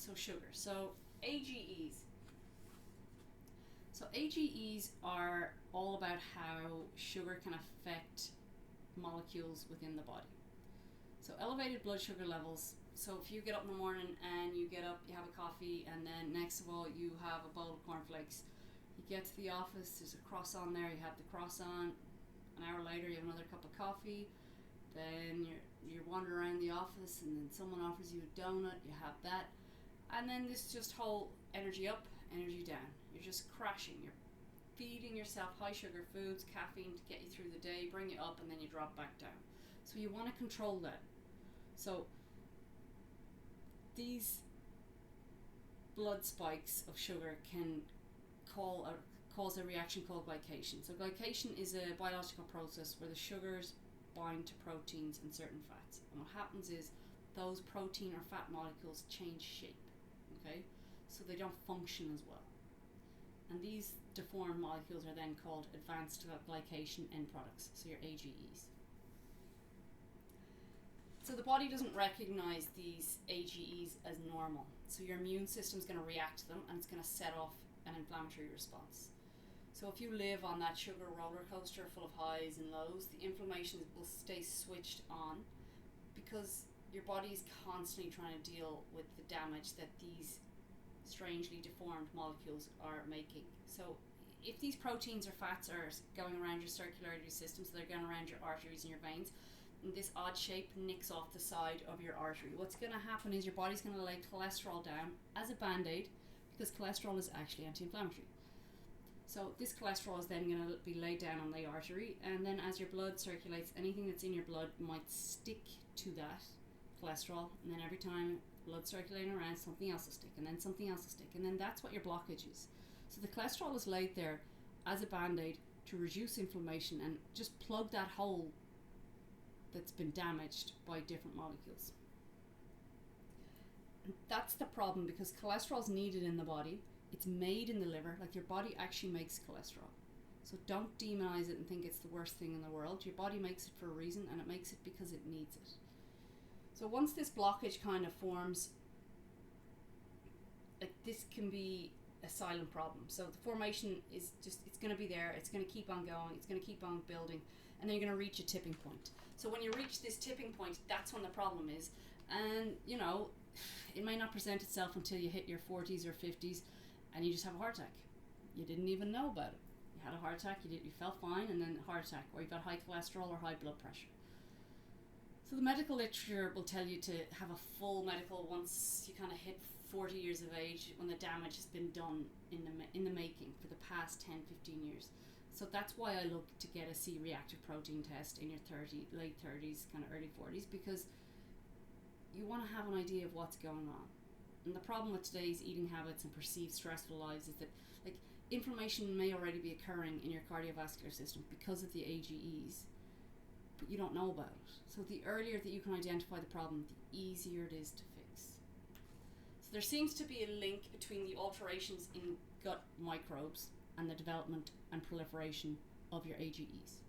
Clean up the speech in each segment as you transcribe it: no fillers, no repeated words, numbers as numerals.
So sugar. So AGEs. So AGEs are all about how sugar can affect molecules within the body. So elevated blood sugar levels. So if you get up in the morning and you get up, you have a coffee, and then next of all you have a bowl of cornflakes. You get to the office, there's a croissant there, you have the croissant. An hour later you have another cup of coffee. Then you're wandering around the office, and then someone offers you a donut, you have that. And then this just whole energy up, energy down. You're just crashing. You're feeding yourself high sugar foods, caffeine to get you through the day, bring you up, and then you drop back down. So you want to control that. So these blood spikes of sugar can cause a reaction called glycation. So glycation is a biological process where the sugars bind to proteins and certain fats. And what happens is those protein or fat molecules change shape. Okay? So they don't function as well. And these deformed molecules are then called advanced glycation end products, so your AGEs. So the body doesn't recognize these AGEs as normal. So your immune system is going to react to them, and it's going to set off an inflammatory response. So if you live on that sugar roller coaster full of highs and lows, the inflammation will stay switched on because your body is constantly trying to deal with the damage that these strangely deformed molecules are making. So if these proteins or fats are going around your circulatory system, so they're going around your arteries and your veins, and this odd shape nicks off the side of your artery, what's going to happen is your body's going to lay cholesterol down as a band-aid, because cholesterol is actually anti-inflammatory. So this cholesterol is then going to be laid down on the artery, and then as your blood circulates, anything that's in your blood might stick to that cholesterol, and then every time blood circulating around, something else will stick, and then something else will stick, and then that's what your blockage is. So the cholesterol is laid there as a band-aid to reduce inflammation and just plug that hole that's been damaged by different molecules. And that's the problem, because cholesterol is needed in the body. It's made in the liver, like your body actually makes cholesterol. So don't demonize it and think it's the worst thing in the world. Your body makes it for a reason, and it makes it because it needs it. So once this blockage kind of forms, like, this can be a silent problem. So the formation is just, it's going to be there, it's going to keep on going, it's going to keep on building, and then you're going to reach a tipping point. So when you reach this tipping point, that's when the problem is. And, you know, it may not present itself until you hit your 40s or 50s and you just have a heart attack. You didn't even know about it. You had a heart attack, you felt fine, and then a heart attack, or you've got high cholesterol or high blood pressure. So the medical literature will tell you to have a full medical once you kind of hit 40 years of age, when the damage has been done in the making for the past 10, 15 years. So that's why I look to get a C-reactive protein test in your late 30s, kind of early 40s, because you want to have an idea of what's going on. And the problem with today's eating habits and perceived stressful lives is that, like, inflammation may already be occurring in your cardiovascular system because of the AGEs, but you don't know about it. So the earlier that you can identify the problem, the easier it is to fix. So there seems to be a link between the alterations in gut microbes and the development and proliferation of your AGEs.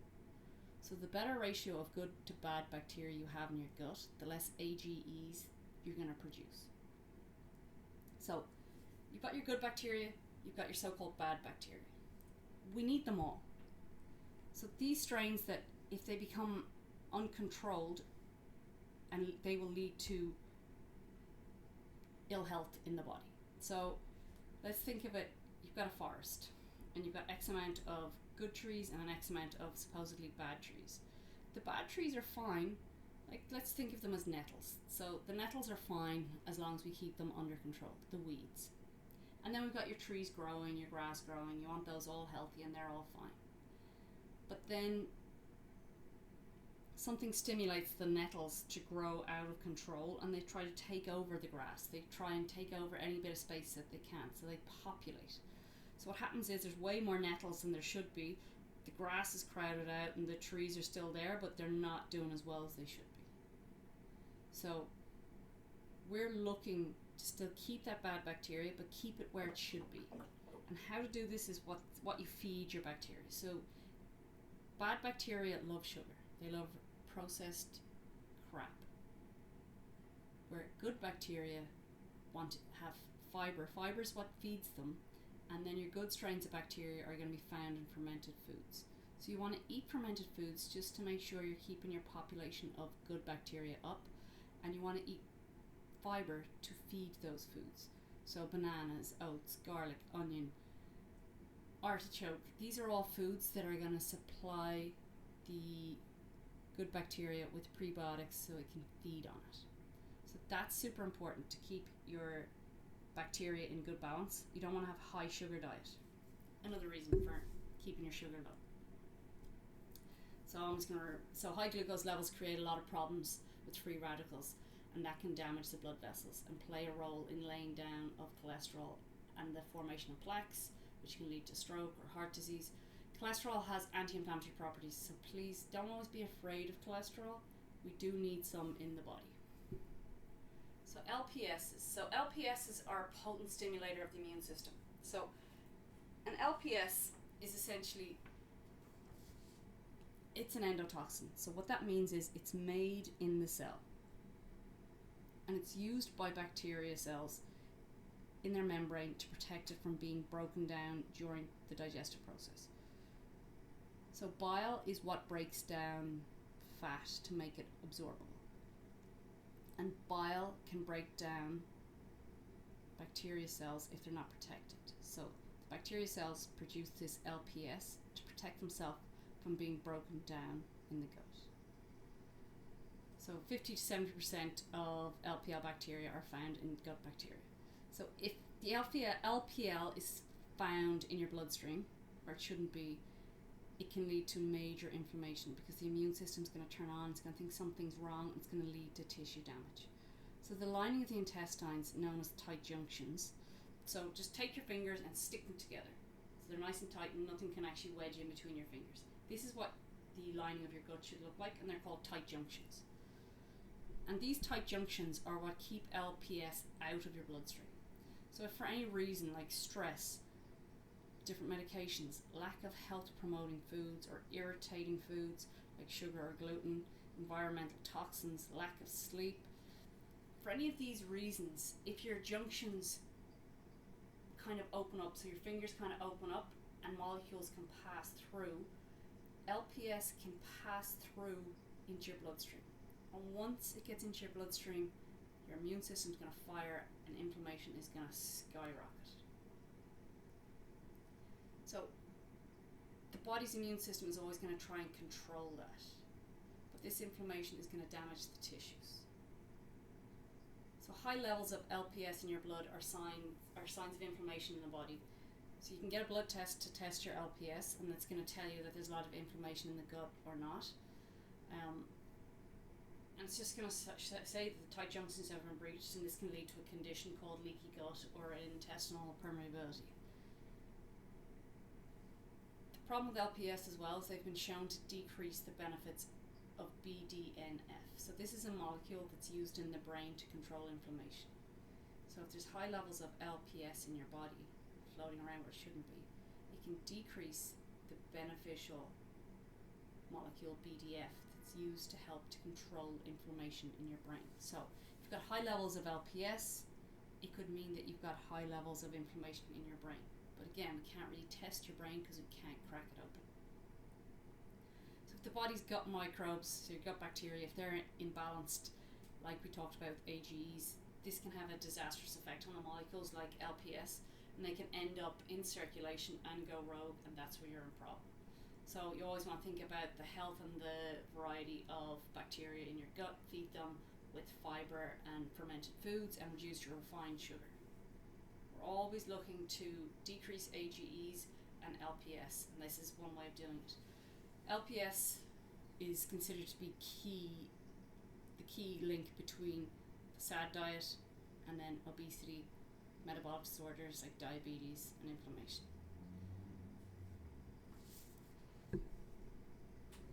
So the better ratio of good to bad bacteria you have in your gut, the less AGEs you're going to produce. So you've got your good bacteria, you've got your so-called bad bacteria. We need them all. So these strains, that if they become uncontrolled, and they will lead to ill health in the body. So let's think of it, you've got a forest, and you've got X amount of good trees and an X amount of supposedly bad trees. The bad trees are fine. Like, let's think of them as nettles. So the nettles are fine as long as we keep them under control, the weeds. And then we've got your trees growing, your grass growing. You want those all healthy and they're all fine. But then something stimulates the nettles to grow out of control, and they try to take over the grass. They try and take over any bit of space that they can, so they populate. So what happens is there's way more nettles than there should be. The grass is crowded out and the trees are still there, but they're not doing as well as they should be. So we're looking to still keep that bad bacteria, but keep it where it should be. And how to do this is what you feed your bacteria. So bad bacteria love sugar. They love processed crap. Where good bacteria want to have fibre. Fibre is what feeds them, and then your good strains of bacteria are going to be found in fermented foods. So you want to eat fermented foods just to make sure you're keeping your population of good bacteria up, and you want to eat fibre to feed those foods. So bananas, oats, garlic, onion, artichoke, these are all foods that are going to supply the good bacteria with prebiotics so it can feed on it. So that's super important to keep your bacteria in good balance. You don't want to have high sugar diet. Another reason for keeping your sugar low. So high glucose levels create a lot of problems with free radicals, and that can damage the blood vessels and play a role in laying down of cholesterol and the formation of plaques, which can lead to stroke or heart disease. Cholesterol has anti-inflammatory properties, so please don't always be afraid of cholesterol. We do need some in the body. So LPSs. So LPSs are a potent stimulator of the immune system. So an LPS is essentially, it's an endotoxin. So what that means is it's made in the cell, and it's used by bacteria cells in their membrane to protect it from being broken down during the digestive process. So bile is what breaks down fat to make it absorbable. And bile can break down bacteria cells if they're not protected. So the bacteria cells produce this LPS to protect themselves from being broken down in the gut. So 50 to 70% of LPL bacteria are found in gut bacteria. So if the LPL is found in your bloodstream, or it shouldn't be, it can lead to major inflammation because the immune system is going to turn on, it's going to think something's wrong, it's going to lead to tissue damage. So the lining of the intestines, known as tight junctions, so just take your fingers and stick them together. So they're nice and tight and nothing can actually wedge in between your fingers. This is what the lining of your gut should look like, and they're called tight junctions. And these tight junctions are what keep LPS out of your bloodstream. So if for any reason, like stress, different medications, lack of health promoting foods or irritating foods like sugar or gluten, environmental toxins, lack of sleep, for any of these reasons, if your junctions kind of open up, so your fingers kind of open up and molecules can pass through, LPS can pass through into your bloodstream. And once it gets into your bloodstream, your immune system is going to fire and inflammation is going to skyrocket. So the body's immune system is always going to try and control that. But this inflammation is going to damage the tissues. So high levels of LPS in your blood are signs of inflammation in the body. So you can get a blood test to test your LPS, and that's going to tell you that there's a lot of inflammation in the gut or not. And it's just going to say that the tight junctions have been breached, and this can lead to a condition called leaky gut or intestinal permeability. The problem with LPS as well is they've been shown to decrease the benefits of BDNF. So this is a molecule that's used in the brain to control inflammation. So if there's high levels of LPS in your body floating around where it shouldn't be, it can decrease the beneficial molecule BDF that's used to help to control inflammation in your brain. So if you've got high levels of LPS, it could mean that you've got high levels of inflammation in your brain. But again, we can't really test your brain because we can't crack it open. So if the body's gut microbes, so your gut bacteria, if they're imbalanced, like we talked about with AGEs, this can have a disastrous effect on the molecules like LPS, and they can end up in circulation and go rogue, and that's where you're in problem. So you always want to think about the health and the variety of bacteria in your gut, feed them with fibre and fermented foods, and reduce your refined sugar. We're always looking to decrease AGEs and LPS, and this is one way of doing it. LPS is considered to be the key link between the SAD diet and then obesity, metabolic disorders like diabetes and inflammation.